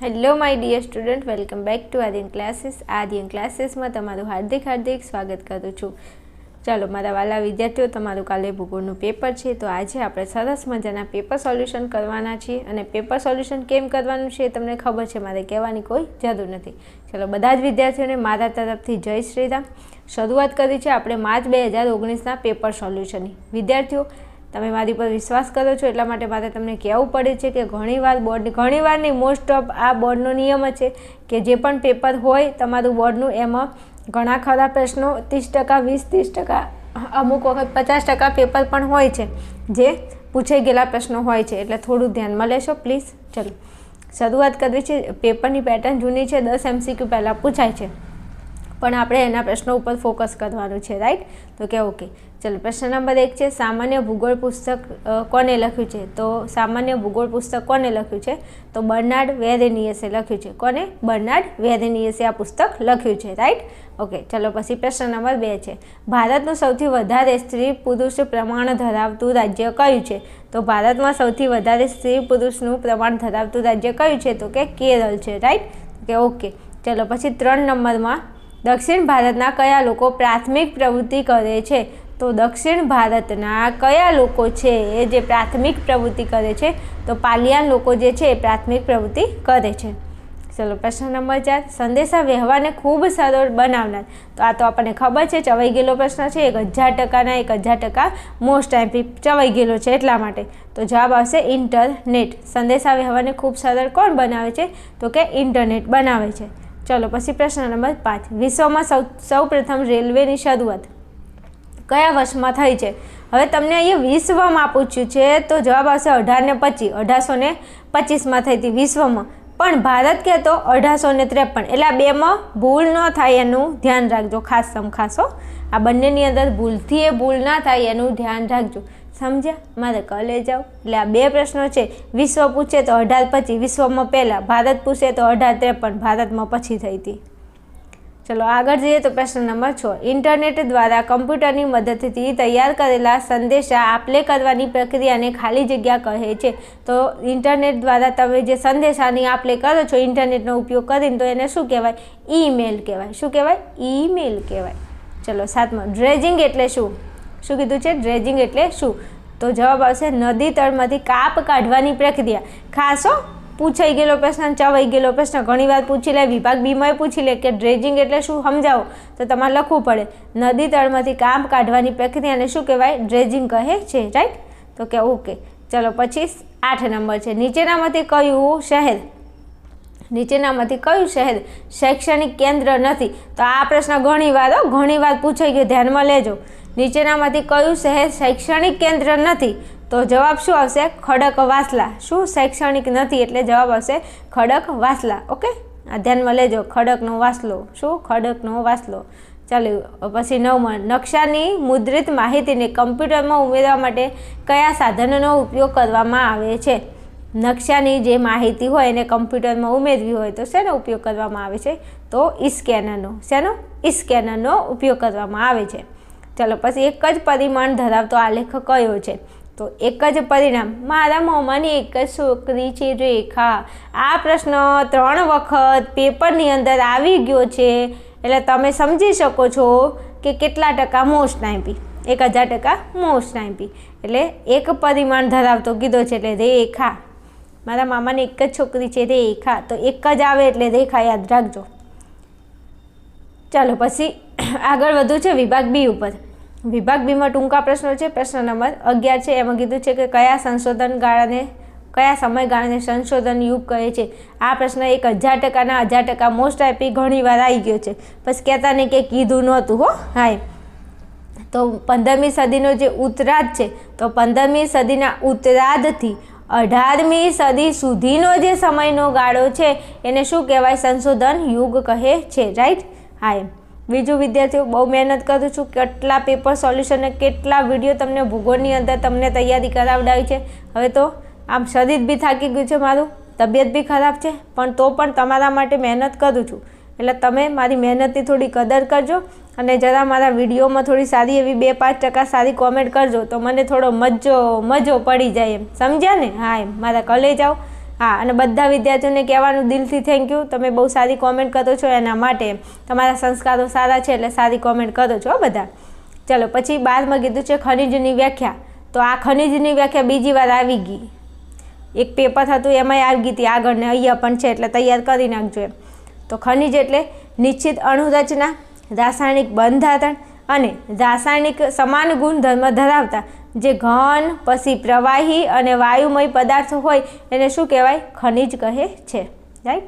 Hello my dear student, welcome back to Aryan classes. આર્યન ક્લાસીસમાં તમારું હાર્દિક સ્વાગત કરું છું. ચાલો મારા વાલા વિદ્યાર્થીઓ, તમારું કાલે ભૂગોળનું પેપર છે, તો આજે આપણે સરસ મજાના પેપર સોલ્યુશન કરવાના છીએ. અને પેપર સોલ્યુશન કેમ કરવાનું છે એ તમને ખબર છે, મારે કહેવાની કોઈ જરૂર નથી. ચાલો બધા જ વિદ્યાર્થીઓને મારા તરફથી જય શ્રી રામ. શરૂઆત કરી છે આપણે માર્ચ 2019ના પેપર સોલ્યુશનની. વિદ્યાર્થીઓ, તમે મારી પર વિશ્વાસ કરો છો એટલા માટે મારે તમને કહેવું પડે છે કે ઘણીવાર નહીં, મોસ્ટ ઓફ આ બોર્ડનો નિયમ છે કે જે પણ પેપર હોય તમારું બોર્ડનું, એમાં ઘણા ખરા પ્રશ્નો 30%, 20-30%, અમુક વખત 50% પેપર પણ હોય છે જે પૂછાઈ ગયેલા પ્રશ્નો હોય છે. એટલે થોડું ધ્યાનમાં લેશો પ્લીઝ. ચલો શરૂઆત કરવી છે. પેપરની પેટર્ન જૂની છે, 10 MCQ પહેલાં પૂછાય છે, પણ આપણે એના પ્રશ્નો ઉપર ફોકસ કરવાનું છે, રાઈટ? તો કે ઓકે. ચલો પ્રશ્ન નંબર 1 છે, સામાન્ય ભૂગોળ પુસ્તક કોને લખ્યું છે? તો સામાન્ય ભૂગોળ પુસ્તક કોને લખ્યું છે? તો બર્નાર્ડ વેરેનિયસે લખ્યું છે. કોને? બર્નાર્ડ વેરેનિયસે આ પુસ્તક લખ્યું છે, રાઈટ? ઓકે. ચલો પછી પ્રશ્ન નંબર 2 છે, ભારતનું સૌથી વધારે સ્ત્રી પુરુષ પ્રમાણ ધરાવતું રાજ્ય કયું છે? તો ભારતમાં સૌથી વધારે સ્ત્રી પુરુષનું પ્રમાણ ધરાવતું રાજ્ય કયું છે? તો કે કેરળ છે, રાઈટ? કે ઓકે. ચલો પછી 3 નંબરમાં, દક્ષિણ ભારતના કયા લોકો પ્રાથમિક પ્રવૃત્તિ કરે છે? તો દક્ષિણ ભારતના કયા લોકો છે એ જે પ્રાથમિક પ્રવૃત્તિ કરે છે? તો પાલિયાન લોકો જે છે એ પ્રાથમિક પ્રવૃત્તિ કરે છે. ચલો પ્રશ્ન નંબર 4, સંદેશા વ્યવહારને ખૂબ સરળ બનાવનાર. તો આ તો આપણને ખબર છે, ચવાઈ ગયેલો પ્રશ્ન છે. 1000%ના 1000% મોસ્ટ આઈમ્પી ચવાઈ ગયેલો છે એટલા માટે. તો જવાબ આવશે ઇન્ટરનેટ. સંદેશા વ્યવહારને ખૂબ સરળ કોણ બનાવે છે? તો કે ઇન્ટરનેટ બનાવે છે. ચલો પછી પ્રશ્ન નંબર 5, વિશ્વમાં સૌ પ્રથમ રેલવેની શરૂઆત કયા વર્ષમાં થઈ છે? હવે તમને અહીંયા વિશ્વમાં પૂછ્યું છે, તો જવાબ આવશે 1825માં થઈ હતી વિશ્વમાં. પણ ભારત કહેતો 1853. એટલે આ બેમાં ભૂલ ન થાય એનું ધ્યાન રાખજો, ખાસ સમખાસો. આ બંનેની અંદર ભૂલ ના થાય એનું ધ્યાન રાખજો, સમજ્યા? મારે કલે જાઓ. એટલે આ 2 પ્રશ્નો છે. વિશ્વ પૂછે તો 1825 વિશ્વમાં પહેલાં, ભારત પૂછે તો 1853 ભારતમાં પછી થઈ હતી. ચલો આગળ જઈએ તો પ્રશ્ન નંબર 6, ઇન્ટરનેટ દ્વારા કમ્પ્યુટરની મદદથી તૈયાર કરેલા સંદેશા આપલે કરવાની પ્રક્રિયાને ખાલી જગ્યા કહે છે. તો ઇન્ટરનેટ દ્વારા તમે જે સંદેશાની આપલે કરો છો ઇન્ટરનેટનો ઉપયોગ કરીને, તો એને શું કહેવાય? ઈમેલ કહેવાય. શું કહેવાય? ઈમેલ કહેવાય. ચલો 7માં, ડ્રેજિંગ એટલે શું? શું કીધું છે? ડ્રેજિંગ એટલે શું? તો જવાબ આવશે નદી તળમાંથી કાપ કાઢવાની પ્રક્રિયા. ખાસો પૂછાઈ ગયેલો પ્રશ્ન, ચવાઈ ગયેલો પ્રશ્ન, ઘણીવાર પૂછી લે, વિભાગ બીમાં પૂછી લે કે ડ્રેજિંગ એટલે શું સમજાવો, તો તમારે લખવું પડે નદી તળમાંથી કાપ કાઢવાની પ્રક્રિયાને શું કહેવાય? ડ્રેજિંગ કહે છે, રાઈટ? તો કે ઓકે. ચલો પછી 8 નંબર છે, નીચેનામાંથી કયું શહેર શૈક્ષણિક કેન્દ્ર નથી? તો આ પ્રશ્ન ઘણીવાર પૂછાઈ ગયો, ધ્યાનમાં લેજો. નીચેનામાંથી કયું શહેર શૈક્ષણિક કેન્દ્ર નથી? તો જવાબ શું આવશે? ખડકવાસલા. શું શૈક્ષણિક નથી એટલે જવાબ આવશે ખડકવાસલા. ઓકે, આ ધ્યાનમાં લેજો. ખડકનો વાસલો. શું? ખડકનો વાસલો. ચાલો પછી 9માં, નકશાની મુદ્રિત માહિતીને કમ્પ્યુટરમાં ઉમેરવા માટે કયા સાધનોનો ઉપયોગ કરવામાં આવે છે? નકશાની જે માહિતી હોય એને કમ્પ્યુટરમાં ઉમેરવી હોય તો શેનો ઉપયોગ કરવામાં આવે છે? તો સ્કેનરનો. શેનો? સ્કેનરનો ઉપયોગ કરવામાં આવે છે. ચાલો પછી, એક જ પરિમાણ ધરાવતો આલેખ કયો છે? તો એક જ પરિણામ, મારા મોંમાંની એક જ છોકરી છે રેખા. આ પ્રશ્ન 3 વખત પેપરની અંદર આવી ગયો છે, એટલે તમે સમજી શકો છો કે કેટલા ટકા મોસ્ટ આઈમ્પી. 1000% મોસ્ટ આઈમ્પી. એટલે એક પરિમાણ ધરાવતો કીધો છે એટલે રેખા. મારા મામાની એક જ છોકરી છે રેખા, તો એક જ આવે એટલે રેખા યાદ રાખજો. ચાલો પછી આગળ વધુ છે વિભાગ બી ઉપર. વિભાગ બીમાં ટૂંકા પ્રશ્નો છે. પ્રશ્ન નંબર 11 છે, એમાં કીધું છે કે કયા સમયગાળાને સંશોધન યુગ કહે છે? આ પ્રશ્ન 1000%ના 1000% મોસ્ટ આઈપી ઘણીવાર આવી ગયો છે, પછી કહેતા નહીં કે કીધું નહોતું હો. હા, તો 15મી સદીનો જે ઉત્તરાર્ધ છે, તો 15મી સદીના ઉત્તરાર્ધથી 18મી સદી સુધીનો જે સમયનો ગાળો છે એને શું કહેવાય? સંશોધન યુગ કહે છે, રાઈટ? હા. બીજું વિદ્યાર્થીઓ, બહુ મહેનત કરું છું, કેટલા પેપર સોલ્યુશન અને કેટલા વિડીયો તમને ભૂગોળની અંદર તમને તૈયારી કરાવડાવી છે. હવે તો આમ શરીર બી થાકી ગયું છે મારું, તબિયત બી ખરાબ છે, પણ તો પણ તમારા માટે મહેનત કરું છું. એટલે તમે મારી મહેનતની થોડી કદર કરજો અને જરા મારા વિડીયોમાં થોડી સારી એવી 2-5% સારી કોમેન્ટ કરજો, તો મને થોડો મજો પડી જાય એમ, સમજ્યા ને? હા, એમ મારા કલે જાઓ. હા, અને બધા વિદ્યાર્થીઓને કહેવાનું દિલથી થેન્ક યુ, તમે બહુ સારી કોમેન્ટ કરો છો, એના માટે તમારા સંસ્કારો સારા છે એટલે સારી કોમેન્ટ કરો છો બધા. ચલો પછી 12માં કીધું છે ખનિજની વ્યાખ્યા. તો આ ખનિજની વ્યાખ્યા બીજી વાર આવી ગઈ. એક પેપર હતું એમાંય આવી ગઈ હતી આગળ ને અહીંયા પણ છે, એટલે તૈયાર કરી નાખજો એમ. તો ખનિજ એટલે નિશ્ચિત અણુરચના, રાસાયણિક બંધારણ અને રાસાયણિક સમાન ગુણધર્મ ધરાવતા જે ઘન, પછી પ્રવાહી અને વાયુમય પદાર્થો હોય એને શું કહેવાય? ખનિજ કહે છે. રાઈટ.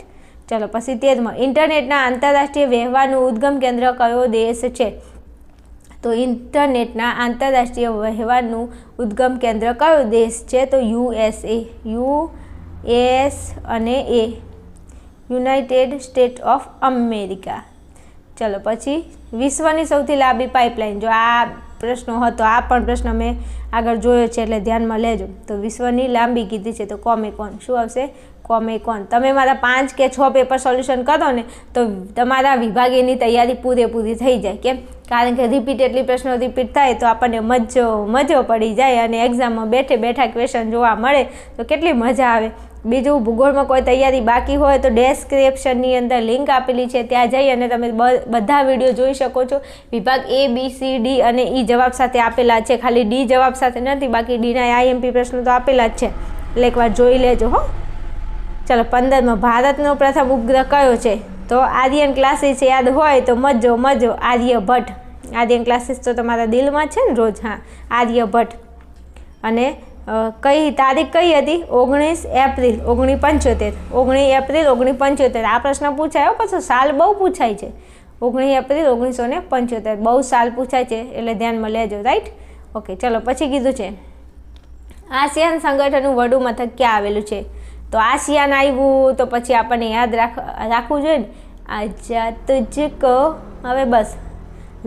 ચલો પછી 13માં ઇન્ટરનેટના આંતરરાષ્ટ્રીય વ્યવહારનું ઉદ્ગમ કેન્દ્ર કયો દેશ છે? તો ઇન્ટરનેટના આંતરરાષ્ટ્રીય વ્યવહારનું ઉદ્ગમ કેન્દ્ર કયો દેશ છે? તો USA. US અને A, United state of America. ચલો પછી વિશ્વની સૌથી લાંબી પાઇપલાઇન. જો આ પ્રશ્નો હતો, આ પણ પ્રશ્ન મેં આગળ જોયો છે એટલે ધ્યાનમાં લેજો. તો વિશ્વની લાંબી કીધી છે તો કોમેકોન. શું આવશે? કોમેકોન. તમે મારા 5 કે 6 પેપર સોલ્યુશન કરો ને તો તમારા વિભાગીની તૈયારી પૂરેપૂરી થઈ જાય. કેમ? કારણ કે રિપીટેડલી પ્રશ્નો રિપીટ થાય તો આપણને મજો પડી જાય અને એક્ઝામમાં બેઠા ક્વેશ્ચન જોવા મળે તો કેટલી મજા આવે. બીજું, ભૂગોળમાં કોઈ તૈયારી બાકી હોય તો ડેસ્ક્રિપ્શનની અંદર લિંક આપેલી છે, ત્યાં જઈ અને તમે બધા વિડીયો જોઈ શકો છો. વિભાગ A, B, C, D અને E જવાબ સાથે આપેલા છે. ખાલી D જવાબ સાથે નથી, બાકી Dના IMP પ્રશ્નો તો આપેલા જ છે, એટલે એકવાર જોઈ લેજો હો. ચલો 15માં ભારતનો પ્રથમ ઉપગ્રહ કયો છે? તો આર્યન ક્લાસીસ યાદ હોય તો મજો આર્યભટ્ટ. આર્યન ક્લાસીસ તો તમારા દિલમાં છે ને રોજ. હા, આર્યભટ્ટ. અને કઈ તારીખ કઈ હતી? 19 એપ્રિલ 1975. 19 એપ્રિલ 1975 આ પ્રશ્ન પૂછાયો, પછી સાલ બહુ પૂછાય છે. 19 એપ્રિલ 1975 બહુ સાલ પૂછાય છે એટલે ધ્યાનમાં લેજો. રાઈટ. ઓકે. ચલો પછી કીધું છે આસિયાન સંગઠનનું વડું મથક ક્યાં આવેલું છે? તો આસિયાન આવ્યું તો પછી આપણને યાદ રાખવું જોઈએ ને, આજા તુજકો. હવે બસ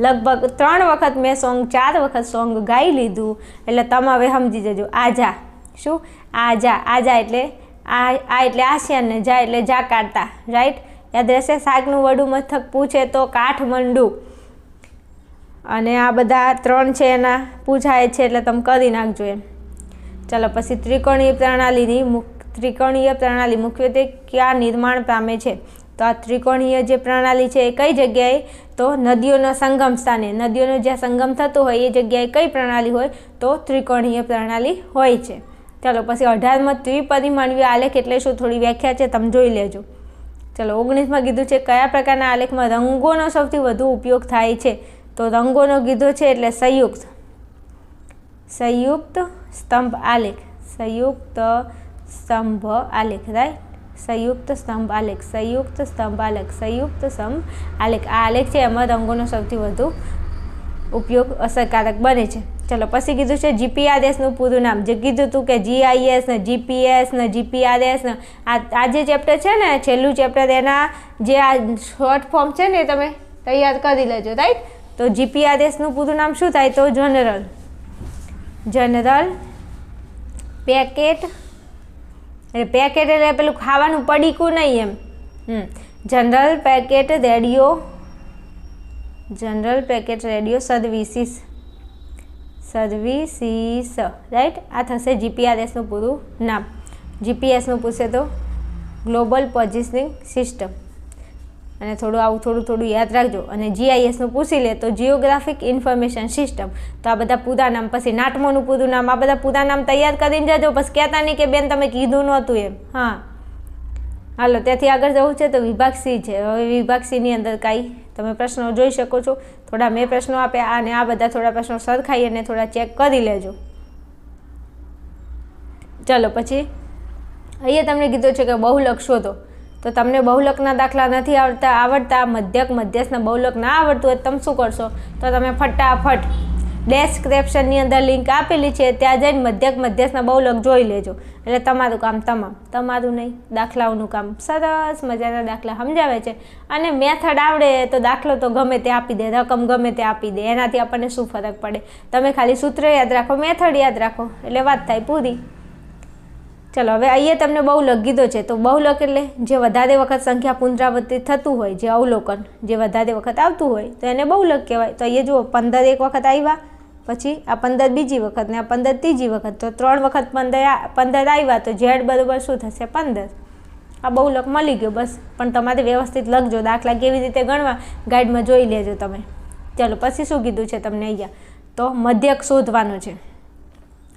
લગભગ 3 વખત મેં 4 વખત સોંગ ગાઈ લીધું એટલે તમે હવે સમજી જજો. આજા. શું? આજા એટલે આ એટલે આસિયાન ને જા એટલે જાકાર્તા. રાઈટ. યાદ રહેશે. શાકનું વડું મથક પૂછે તો કાઠમંડુ. અને આ બધા 3 છે એના પૂછાય છે એટલે તમે કરી નાખજો એમ. ચાલો પછી ત્રિકોણીય પ્રણાલી મુખ્યત્વે ક્યાં નિર્માણ પામે છે? તો આ ત્રિકોણીય જે પ્રણાલી છે એ કઈ જગ્યાએ? તો નદીઓના સંગમ સ્થાને. નદીઓનો જ્યાં સંગમ થતો હોય એ જગ્યાએ કઈ પ્રણાલી હોય? તો ત્રિકોણીય પ્રણાલી હોય છે. ચાલો પછી 18માં ત્રિપરિમાણીય આલેખ એટલે શું? થોડી વ્યાખ્યા છે, તમે જોઈ લેજો. ચલો 19માં કીધું છે કયા પ્રકારના આલેખમાં રંગોનો સૌથી વધુ ઉપયોગ થાય છે? તો રંગોનો કીધો છે એટલે સંયુક્ત સ્તંભ આલેખ. સંયુક્ત સ્તંભ આલેખ. રાઈટ. સંયુક્ત સ્તંભ આલેખ. આ આલેખ છે એમાં રંગોનો સૌથી વધુ ઉપયોગ અસરકારક બને છે. ચલો પછી કીધું છે GPRSનું પૂરું નામ. જે કીધું હતું કે GIS ને GPS ને GPRS ને આ જે ચેપ્ટર છે ને, છેલ્લું ચેપ્ટર, એના જે આ શોર્ટ ફોર્મ છે ને તમે તૈયાર કરી લેજો. રાઈટ. તો GPRSનું પૂરું નામ શું થાય? તો જનરલ પેકેટ. એટલે પેકેટ એટલે પેલું ખાવાનું પડીકું નહીં એમ. General packet radio services. Right. આ થશે GPRSનું પૂરું નામ. GPSનું પૂછે તો ગ્લોબલ પોઝિશનિંગ સિસ્ટમ. અને થોડું યાદ રાખજો. અને GISનું પૂછી લે તો જિયોગ્રાફિક ઇન્ફોર્મેશન સિસ્ટમ. તો આ બધા પૂરા નામ. પછી નાટમોનું પૂરું નામ. આ બધા પૂરા નામ તૈયાર કરીને જજો. પછી કહેતા નહીં કે બેન તમે કીધું નહોતું એમ. હા, હાલો ત્યાંથી આગળ જવું છે તો વિભાગ C છે. હવે વિભાગ Cની અંદર કાંઈ તમે પ્રશ્નો જોઈ શકો છો. થોડા મેં પ્રશ્નો આપ્યા અને આ બધા થોડા પ્રશ્નો સરખાઈ અને થોડા ચેક કરી લેજો. ચલો પછી અહીંયા તમને કીધું છે કે બહુલક શોધો. તો તમને બહુલકના દાખલા નથી આવડતા, મધ્યસ્થના બહુલક ના આવડતું હોય તમે શું કરશો? તો તમે ફટાફટ ડેસ્ક્રિપ્શનની અંદર લિંક આપેલી છે, ત્યાં જઈને મધ્યસ્થના બહુલક જોઈ લેજો. એટલે તમારું કામ તમારું નહીં, દાખલાઓનું કામ. સરસ મજાના દાખલા સમજાવે છે. અને મેથડ આવડે તો દાખલો તો ગમે તે આપી દે, રકમ ગમે તે આપી દે. એનાથી આપણને શું ફરક પડે? તમે ખાલી સૂત્ર યાદ રાખો, મેથડ યાદ રાખો એટલે વાત થાય પૂરી. ચલો હવે અહીંયા તમને બહુલક કીધો છે. તો બહુલક એટલે જે વધારે વખત સંખ્યા પુનરાવર્તિત થતું હોય, જે અવલોકન જે વધારે વખત આવતું હોય તો એને બહુલક કહેવાય. તો અહીંયા જુઓ 15 એક વખત આવ્યા, પછી આ 15 બીજી વખત ને આ 15 ત્રીજી વખત, તો 3 વખત 15 આવ્યા, તો ઝેડ બરાબર શું થશે? 15. આ બહુ લખ મળી ગયો બસ. પણ તમારે વ્યવસ્થિત લખજો. દાખલા કેવી રીતે ગણવા ગાઈડમાં જોઈ લેજો તમે. ચાલો પછી શું કીધું છે તમને અહીંયા? તો મધ્યક શોધવાનો છે.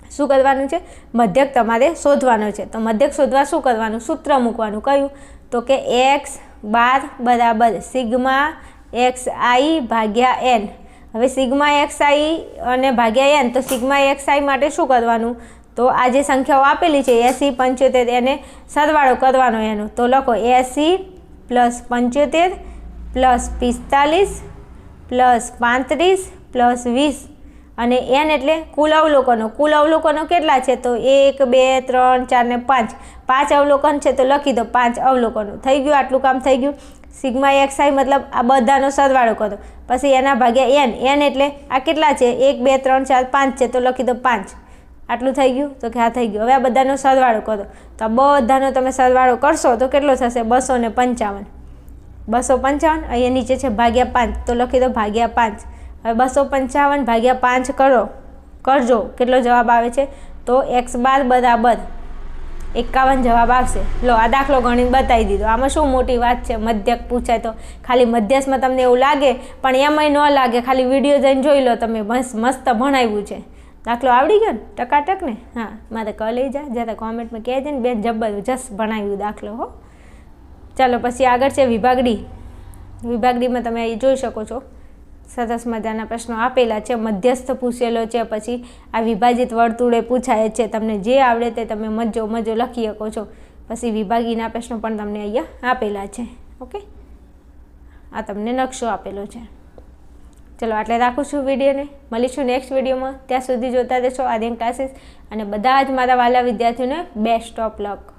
શું કરવાનું છે? મધ્યક તમારે શોધવાનો છે. તો મધ્યક શોધવા શું કરવાનું? સૂત્ર મૂકવાનું. કયું? તો કે x બાર બરાબર સિગ્મા xi ભાગ્યા n. હવે સિગ્મા xi અને ભાગ્યા n, તો સિગ્મા xi માટે શું કરવાનું? તો આ જે સંખ્યાઓ આપેલી છે 80, 75, એને સરવાળો કરવાનો એનો. તો લખો 80 + 75 + 45 + 35 + 20 અને n એટલે કુલ અવલોકનો. કુલ અવલોકનો કેટલા છે? તો 1 2 3 4 ને 5. 5 અવલોકન છે તો લખી દો 5 અવલોકનો. થઈ ગયું? આટલું કામ થઈ ગયું. સિગ્મા xi મતલબ આ બધાનો સરવાળો કરો. પછી એના ભાગ્યા n. n એટલે આ કેટલા છે? 1 2 3 4 5 છે તો લખી દો 5. આટલું થઈ ગયું? તો કે હા થઈ ગયું. હવે આ બધાનો સરવાળો કરો. તો આ બધાનો તમે સરવાળો કરશો તો કેટલો થશે? 255. 255. અહીંયા નીચે છે ભાગ્યા 5, તો લખી દો ભાગ્યા 5. હવે 255 ભાગ્યા 5 કરજો. કેટલો જવાબ આવે છે? તો x બાર બરાબર 51 જવાબ આવશે. લો, આ દાખલો ગણીને બતાવી દીધો. આમાં શું મોટી વાત છે? મધ્યક પૂછાય તો ખાલી મધ્યસમાં તમને એવું લાગે, પણ એમાંય ન લાગે. ખાલી વિડીયો જઈને જોઈ લો તમે. મસ્ત ભણાવ્યું છે. દાખલો આવડી ગયો ને? ટકાટક ને? હા, મારે લઈ જા જરા કોમેન્ટમાં કહેજે ને બેન, જબરજસ્ત ભણાવ્યું દાખલો હો. ચાલો પછી આગળ છે વિભાગ ડી. વિભાગ ડીમાં તમે અહીં જોઈ શકો છો સરસ મજાના પ્રશ્નો આપેલા છે. મધ્યસ્થ પૂછેલો છે. પછી આ વિભાજિત વર્તુળે પૂછાય છે. તમને જે આવડે તે તમે મજો લખી શકો છો. પછી વિભાગીના પ્રશ્નો પણ તમને અહીંયા આપેલા છે. ઓકે, આ તમને નકશો આપેલો છે. ચલો આટલે રાખું છું વિડીયોને. મળીશું નેક્સ્ટ વિડીયોમાં. ત્યાં સુધી જોતા રહેશો આર્યન ક્લાસીસ. અને બધા જ મારા વાલા વિદ્યાર્થીઓને બેસ્ટ ઓફ લક.